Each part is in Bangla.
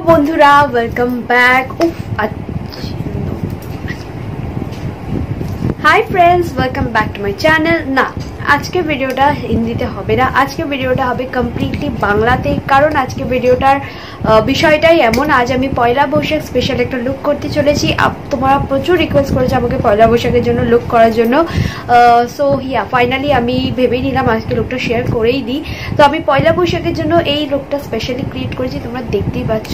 বন্ধুরা welcome back. Hi friends, welcome back to my channel. না, আজকে ভিডিওটা হিন্দিতে হবে না, আজকে ভিডিওটা হবে কমপ্লিটলি বাংলাতে। কারণ আজকে ভিডিওটার বিষয়টাই এমন, আজ আমি পয়লা বৈশাখ স্পেশাল একটা লুক করতে চলেছি। তোমরা প্রচুর রিকোয়েস্ট করেছো আমাকে পয়লা বৈশাখের জন্য লুক করার জন্য। সো ফাইনালি আমি ভেবেই নিলাম আজকে লুকটা শেয়ার করেই দিই। তো আমি পয়লা বৈশাখের জন্য এই লুকটা স্পেশালি ক্রিয়েট করেছি, তোমরা দেখতেই পাচ্ছ।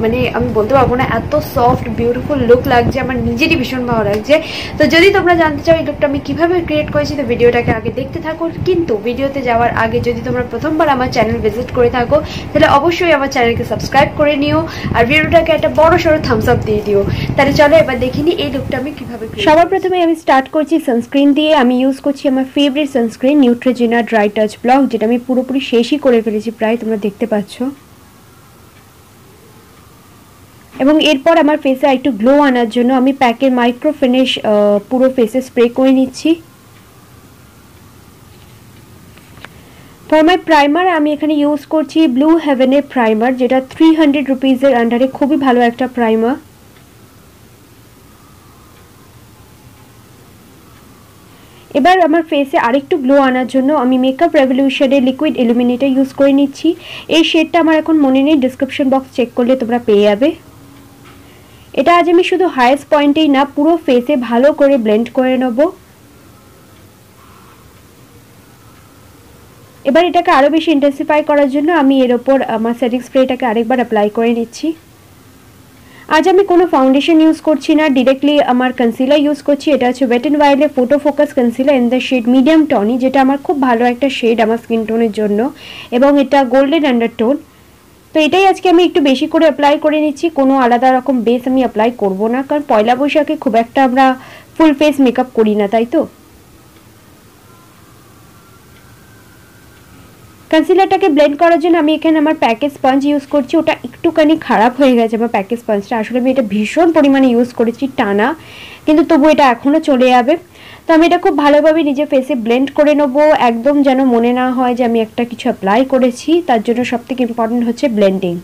মানে আমি বলতে পারবো না, এত সফট বিউটিফুল লুক লাগছে, আমার নিজেরই ভীষণ ভালো লাগছে। তো যদি তোমরা জানতে চাও এই লুকটা আমি কিভাবে ক্রিয়েট করেছি, তো ভিডিওটাকে আগে দেখতে থাকো। কিন্তু ভিডিওতে যাওয়ার আগে যদি তোমরা প্রথমবার আমার চ্যানেল ভিজিট করে থাকো, তাহলে অবশ্যই আমার চ্যানেলকে সাবস্ক্রাইব করে নিও আর ভিডিওটাকে একটা বড় সড়ো থামস আপ দিয়ে দিও। তাহলে চলো এবার দেখিনি এই লুকটা আমি কিভাবে। সবার প্রথমে আমি স্টার্ট করছি সানস্ক্রিন দিয়ে। আমি ইউজ করছি আমার favourite sunscreen Neutrogena dry touch block, যেটা আমি পুরোপুরি শেষই করে ফেলেছি প্রায়, তোমরা দেখতে পাচ্ছ। এবং এরপর আমার ফেসে একটু গ্লো আনার জন্য আমি প্যাকের মাইক্রো ফিনিশ পুরো ফেসে স্প্রে করে নিচ্ছি। ফর মাই প্রাইমার আমি এখানে ইউজ করছি ব্লু হেভেনের প্রাইমার, যেটা 300 রুপিজের আন্ডারে খুবই ভালো একটা প্রাইমার। এবার আমার ফেসে আরেকটু গ্লো আনার জন্য আমি মেকআপ রেভলিউশনের লিকুইড ইলুমিনেটর ইউজ করে নিচ্ছি। এই শেডটা আমার এখন মনে নেই, ডিসক্রিপশন বক্স চেক করলে তোমরা পেয়ে যাবে। এটা আজ আমি শুধু হাইয়েস্ট পয়েন্টেই না, পুরো ফেসে ভালো করে ব্লেন্ড করে নেব। এবার এটাকে আরও বেশি ইন্টেন্সিফাই করার জন্য আমি এর ওপর আমার সেটিং স্প্রেটাকে আরেকবার অ্যাপ্লাই করে নিচ্ছি। আজ আমি কোনো ফাউন্ডেশন ইউজ করছি না, ডিরেক্টলি আমার কনসিলার ইউজ করছি। এটা হচ্ছে ওয়েট অ্যান্ড ওয়াইল্ডের photo focus concealer in the shade medium tawny, যেটা আমার খুব ভালো একটা শেড আমার স্কিন টোনের জন্য, এবং এটা গোল্ডেন আন্ডারটোন। তো এটাই আজকে আমি একটু বেশি করে অ্যাপ্লাই করে নিচ্ছি। কোনো আলাদা রকম বেস আমি অ্যাপ্লাই করব না, কারণ পয়লা বৈশাখে খুব একটা আমরা ফুল ফেস মেকআপ করি না, তাই তো। কনসিলারটাকে ব্লেন্ড করার জন্য আমি এখানে আমার প্যাকেজ স্পঞ্জ ইউজ করছি। ওটা একটুখানি খারাপ হয়ে গেছে আমার প্যাকেজ স্পঞ্জটা, আসলে আমি এটা ভীষণ পরিমাণে ইউজ করেছি টানা, কিন্তু তবু এটা এখনও চলে যাবে। তো আমি এটা খুব ভালোভাবে নিজের ফেসে ব্লেন্ড করে নেবো, একদম যেন মনে না হয় যে আমি একটা কিছু অ্যাপ্লাই করেছি। তার জন্য সবথেকে ইম্পর্টেন্ট হচ্ছে ব্লেন্ডিং।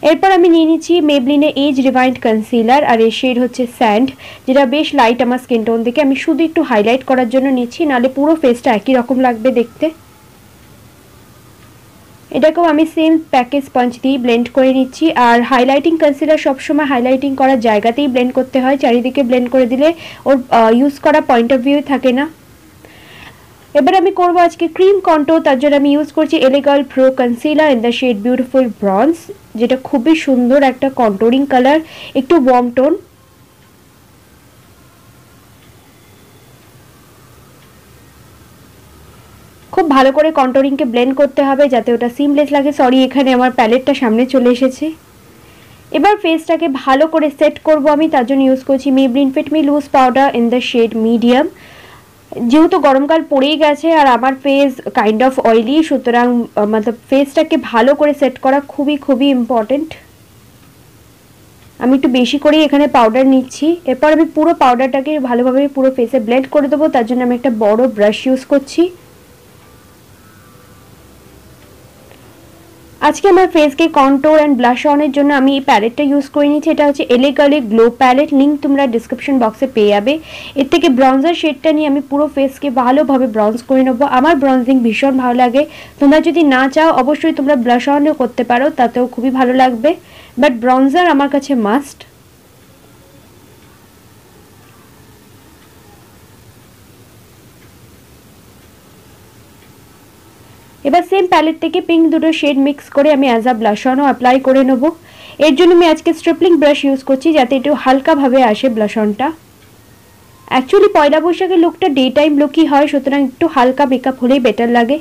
এরপর আমি নিয়ে নিচ্ছি মেবলিনের এজ রিভাইন্ড কনসিলার, আর এর শেড হচ্ছে স্যান্ড, যেটা বেশ লাইট আমার স্কিন টোন থেকে। আমি শুধু একটু হাইলাইট করার জন্য নিচ্ছি, নাহলে পুরো ফেসটা একই রকম লাগবে দেখতে। এটাকেও আমি সেম প্যাকেজ স্পঞ্জ দিয়ে ব্লেন্ড করে নিচ্ছি। আর হাইলাইটিং কনসিলার সবসময় হাইলাইটিং করার জায়গাতেই ব্লেন্ড করতে হয়, চারিদিকে ব্লেন্ড করে দিলে ওর ইউজ করা পয়েন্ট অফ ভিউ থাকে না। এবার আমি করব আজকে ক্রিম কন্ট্রোল, তার জন্য আমি ইউজ করছি L A girl pro concealer in the shade beautiful bronze, যেটা খুবই সুন্দর একটা কন্ট্রোলিং কালার, একটু ওয়ার্ম টোন। খুব ভালো করে কন্ট্রোলিংকে ব্লেন্ড করতে হবে যাতে ওটা সিমলেস লাগে। সরি, এখানে আমার প্যালেটটা সামনে চলে এসেছে। এবার ফেসটাকে ভালো করে সেট করব আমি, তার জন্য ইউজ করছি Maybelline fit me loose powder in the shade medium. যেহেতু গরমকাল পড়েই গেছে আর আমার ফেস কাইন্ড অফ অয়েলি, সুতরাং মানে ফেসটাকে ভালো করে সেট করা খুবই খুবই ইম্পর্টেন্ট। আমি একটু বেশি করেই এখানে পাউডার নিচ্ছি। এরপর আমি পুরো পাউডারটাকে ভালোভাবে পুরো ফেসে ব্লেন্ড করে দেবো, তার জন্য আমি একটা বড় ব্রাশ ইউজ করছি। আজকে আমার ফেসকে কন্ট্রোল অ্যান্ড ব্লাশ অনের জন্য আমি এই প্যালেটটা ইউজ করে নিচ্ছি। এটা হচ্ছে এলে গার্লের গ্লো প্যালেট, লিঙ্ক তোমরা ডিসক্রিপশন বক্সে পেয়ে যাবে। এর থেকে ব্রঞ্জার শেডটা নিয়ে আমি পুরো ফেসকে ভালোভাবে ব্রঞ্জ করে নেবো। আমার ব্রঞ্জিং ভীষণ ভালো লাগে, তোমরা যদি না চাও অবশ্যই তোমরা ব্লাশ অনও করতে পারো, তাতেও খুবই ভালো লাগবে, বাট ব্রঞ্জার আমার কাছে মাস্ট। এবার সেম প্যালেট থেকে পিঙ্ক দুটো শেড মিক্স করে আমি অ্যাজ আ ব্লাশ অনও অ্যাপ্লাই করে নেব। এর জন্য আমি আজকে স্ট্রিপলিং ব্রাশ ইউজ করছি, যাতে একটু হালকাভাবে আসে ব্লাশ অনটা। অ্যাকচুয়ালি পয়লা বৈশাখের লুকটা ডে টাইম লুকই হয়, সুতরাং একটু হালকা মেকআপ হলেই বেটার লাগে।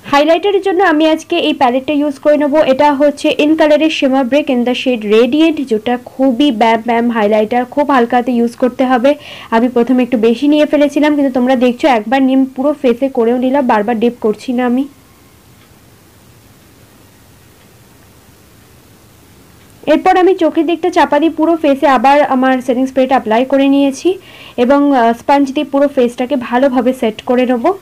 হাইলাইটারের জন্য আমি আজকে এই প্যালেটটা ইউজ করে নেব। এটা হচ্ছে ইন কালারের shimmer brick in the shade radiant, যেটা খুবই ব্যাম হাইলাইটার, খুব হালকাতে ইউজ করতে হবে। আমি প্রথমে একটু বেশি নিয়ে ফেলেছিলাম, কিন্তু তোমরা দেখছো একবার নিয়ে পুরো ফেসে করেও নিলাম, বারবার ডিপ করছি না আমি। এরপর আমি চোখের দিকটা চাপা দিয়ে পুরো ফেসে আবার আমার সেটিং স্প্রেটা অ্যাপ্লাই করে নিয়েছি, এবং স্পঞ্জ দিয়ে পুরো ফেসটাকে ভালোভাবে সেট করে নেবো।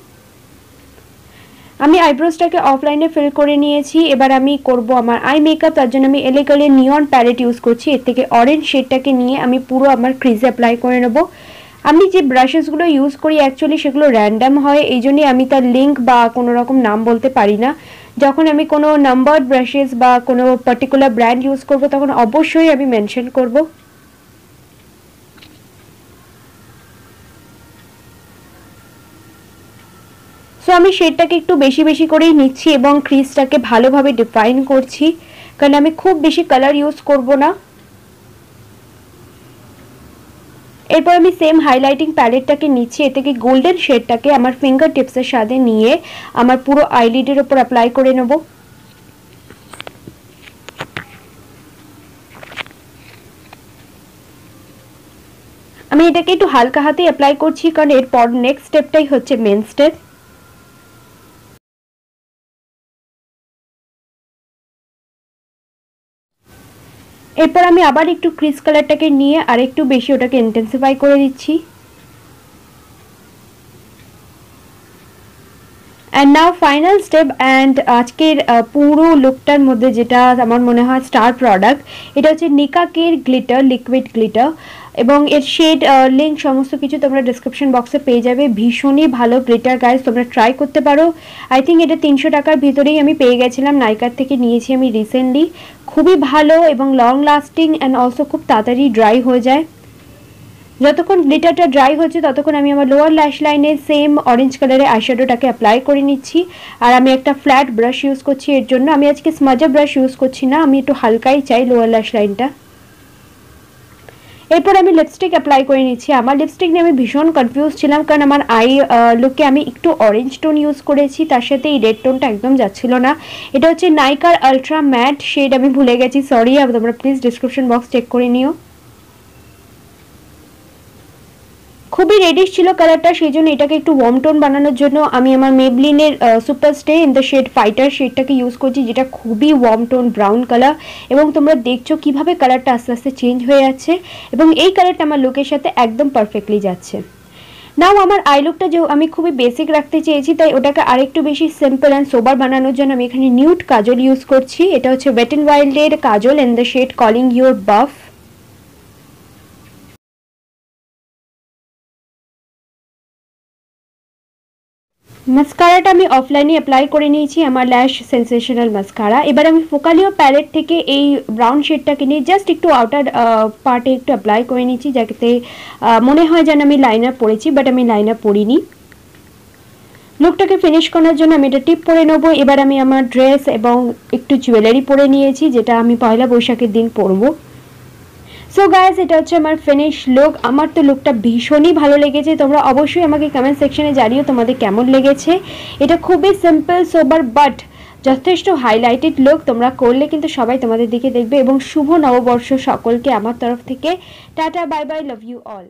আমি আইব্রোসটাকে অফলাইনে ফিল করে নিয়েছি। এবার আমি করব আমার আই মেকআপ। তার জন্য আমি এলে কালার নিয়ন প্যালেট ইউজ করছি। এর থেকে অরেঞ্জ শেডটাকে নিয়ে আমি পুরো আমার ক্রিজে অ্যাপ্লাই করে নেব। আমি যে ব্রাশেসগুলো ইউজ করি অ্যাকচুয়ালি সেগুলো র্যান্ডাম হয়, এই জন্যই আমি তার লিঙ্ক বা কোনো রকম নাম বলতে পারি না। যখন আমি কোনো নাম্বারড ব্রাশেস বা কোনো পার্টিকুলার ব্র্যান্ড ইউজ করব তখন অবশ্যই আমি মেনশন করব। সো আমি শেডটাকে একটু বেশি বেশি করেই নিচ্ছি এবং ক্রিজটাকে ভালোভাবে ডিফাইন করছি, কারণ আমি খুব বেশি কালার ইউজ করব না। এরপর আমি সেম হাইলাইটিং প্যালেটটাকে নিচ্ছি, এ থেকে গোল্ডেন শেডটাকে আমার ফিঙ্গার টিপসের সাথে নিয়ে আমার পুরো আইলিডের উপর অ্যাপ্লাই করে নেব। আমি এটাকে একটু হালকা হাতে অ্যাপ্লাই করছি, কারণ এরপর নেক্সট স্টেপটাই হচ্ছে মেন স্টেপ। এরপর আমি আবার একটু ক্রিজ কালারটাকে নিয়ে আর একটু বেশি ওটাকে ইন্টেন্সিফাই করে দিচ্ছি। And now final step, and আজকের পুরো লুকটার মধ্যে যেটা আমার মনে হয় স্টার প্রোডাক্ট, এটা হচ্ছে নিকাকের গ্লিটার, লিকুইড গ্লিটার, এবং এর শেড লিঙ্ক সমস্ত কিছু তোমরা ডিসক্রিপশন বক্সে পেয়ে যাবে। ভীষণই ভালো গ্লিটার গাইস, তোমরা ট্রাই করতে পারো। আই থিঙ্ক এটা 300 টাকার ভিতরেই আমি পেয়ে গেছিলাম, নাইকার থেকে নিয়েছি আমি রিসেন্টলি। খুবই ভালো এবং লং লাস্টিং অ্যান্ড অলসো খুব তাড়াতাড়ি ড্রাই হয়ে যায়। যতক্ষণ গ্লিটারটা ড্রাই হচ্ছে ততক্ষণ আমি আমার লোয়ার ল্যাশ লাইনে সেম অরেঞ্জ কালারের আইশ্যাডোটাকে অ্যাপ্লাই করে নিচ্ছি। আর আমি একটা ফ্ল্যাট ব্রাশ ইউজ করছি এর জন্য। আমি আজকে স্মাজার ব্রাশ ইউজ করছি না, আমি একটু হালকাই চাই লোয়ার ল্যাশ লাইনটা। এরপর আমি লিপস্টিক অ্যাপ্লাই করে নিচ্ছি। আমার লিপস্টিক নিয়ে আমি ভীষণ কনফিউজ ছিলাম, কারণ আমার আই লুকে আমি একটু অরেঞ্জ টোন ইউজ করেছি, তার সাথে এই রেড টোনটা একদম যাচ্ছিল না। এটা হচ্ছে নাইকার আলট্রা ম্যাট শেড, আমি ভুলে গেছি, সরি। তোমরা প্লিজ ডিসক্রিপশন বক্স চেক করে নিও। খুবই রেডিশ ছিল কালারটা, সেই জন্য এটাকে একটু ওয়ার্ম টোন বানানোর জন্য আমি আমার মেবলিনের super stay in the shade fighter শেডটাকে ইউজ করছি, যেটা খুবই ওয়ার্ম টোন ব্রাউন কালার। এবং তোমরা দেখছো কিভাবে কালারটা আস্তে আস্তে চেঞ্জ হয়ে যাচ্ছে, এবং এই কালারটা আমার লুকের সাথে একদম পারফেক্টলি যাচ্ছে। নাও আমার আই লুকটা যে আমি খুবই বেসিক রাখতে চেয়েছি, তাই ওটাকে আরেকটু বেশি সিম্পল অ্যান্ড সোবার বানানোর জন্য আমি এখানে নিউড কাজল ইউজ করছি। এটা হচ্ছে ওয়েট অ্যান্ড ওয়াইল্ডের kajal in the shade calling your buff. মাস্কারাটা আমি অফলাইনে অ্যাপ্লাই করে নিয়েছি, আমার ল্যাশ সেন্সেশনাল মাস্কারা। এবার আমি ফোকালিও প্যালেট থেকে এই ব্রাউন শেডটাকে নিয়ে জাস্ট একটু আউটার পার্টে একটু অ্যাপ্লাই করে নিচ্ছি, যাতে মনে হয় যেন আমি লাইনার পরেছি, বাট আমি লাইনার পরিনি। লুকটাকে ফিনিশ করার জন্য আমি এটা টিপ পরে নেবো। এবার আমি আমার ড্রেস এবং একটু জুয়েলারি পরে নিয়েছি, যেটা আমি পয়লা বৈশাখের দিন পরবো। সো গাইস, এটা হচ্ছে আমার ফিনিশ লুক। আমার তো লুকটা ভীষণই ভালো লেগেছে। তোমরা অবশ্যই আমাকে কমেন্ট সেকশনে জানিও তোমাদের কেমন লেগেছে। এটা খুবই সিম্পল সোবার বাট যথেষ্ট হাইলাইটেড লুক। তোমরা করলে কিন্তু সবাই তোমাদের দিকে দেখবে। এবং শুভ নববর্ষ সকলকে আমার তরফ থেকে। Tata, bye bye, love you all.